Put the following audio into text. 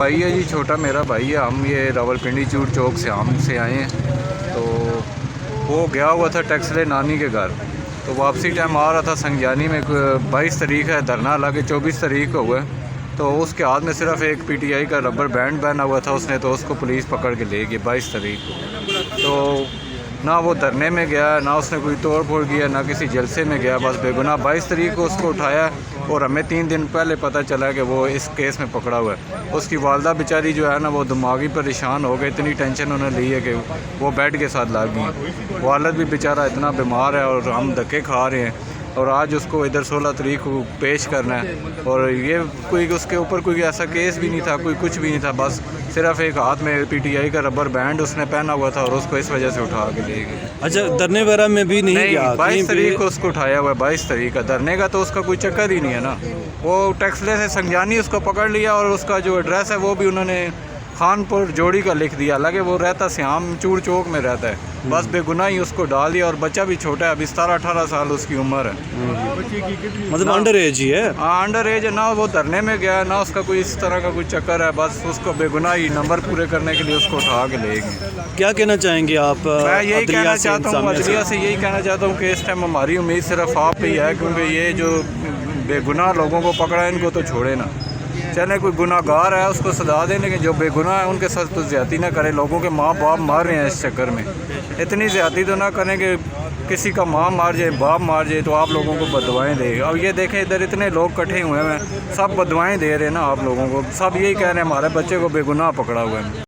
भाई है जी, छोटा मेरा भाई है। हम ये रावलपिंडी चूड़ चौक से आम से आए हैं। तो वो गया हुआ था टैक्सले नानी के घर, तो वापसी टाइम आ रहा था। संज्ञानी में 22 तारीख है, धरना हालांकि 24 तारीख को हुआ है। तो उसके हाथ में सिर्फ एक पीटीआई का रबर बैंड पहना हुआ था उसने, तो उसको पुलिस पकड़ के ले गई 22 तारीख को। तो ना वो धरने में गया, ना उसने कोई तोड़ फोड़ किया, ना किसी जलसे में गया, बस बेगुनाह 22 तारीख को उसको उठाया। और हमें 3 दिन पहले पता चला कि वो इस केस में पकड़ा हुआ है। उसकी वालदा बेचारी जो है ना, वो दिमागी परेशान हो गई, इतनी टेंशन उन्हें ली है कि वो बेड के साथ लग गई। वालद भी बेचारा इतना बीमार है और हम धक्के खा रहे हैं। और आज उसको इधर 16 तारीख को पेश करना है। और ये कोई उसके ऊपर कोई ऐसा केस भी नहीं था, कोई कुछ भी नहीं था, बस सिर्फ एक हाथ में पीटीआई का रबर बैंड उसने पहना हुआ था और उसको इस वजह से उठा के ले गए। अच्छा, धरने वगैरह में भी नहीं गया? 22 तारीख को उसको उठाया हुआ है। 22 तारीख का धरने का तो उसका कोई चक्कर ही नहीं है ना। वो टैक्सले से संज्ञानी उसको पकड़ लिया और उसका जो एड्रेस है वो भी उन्होंने खानपुर जोड़ी का लिख दिया। हालांकि वो रहता श्याम चूड़ चौक में रहता है, बस बेगुनाह ही उसको डाल दिया। और बच्चा भी छोटा है, अभी 17-18 साल उसकी उम्र है। मतलब अंडर एज ही है? हाँ, अंडर एज है। ना वो धरने में गया, ना उसका कोई इस तरह का कोई चक्कर है, बस उसको बेगुनाह ही नंबर पूरे करने के लिए उसको उठा के ले गए। क्या कहना चाहेंगे आप? मैं यही कहना चाहता हूँ, अदलिया से यही कहना चाहता हूँ कि इस टाइम हमारी उम्मीद सिर्फ आप पे ही है, क्योंकि ये जो बेगुनाह लोगों को पकड़ा है इनको तो छोड़े ना। चले कोई गुनाहगार है उसको सजा देने के, जो बेगुनाह है उनके साथ तो ज़्यादती ना करें। लोगों के माँ बाप मार रहे हैं इस चक्कर में, इतनी ज़्यादती तो ना करें कि किसी का माँ मार जाए, बाप मार जाए तो आप लोगों को बददुआएं दे। अब ये देखें इधर इतने लोग इकट्ठे हुए हैं, सब बददुआएं दे रहे हैं ना आप लोगों को। सब यही कह रहे हैं हमारे बच्चे को बेगुनाह पकड़ा हुआ है।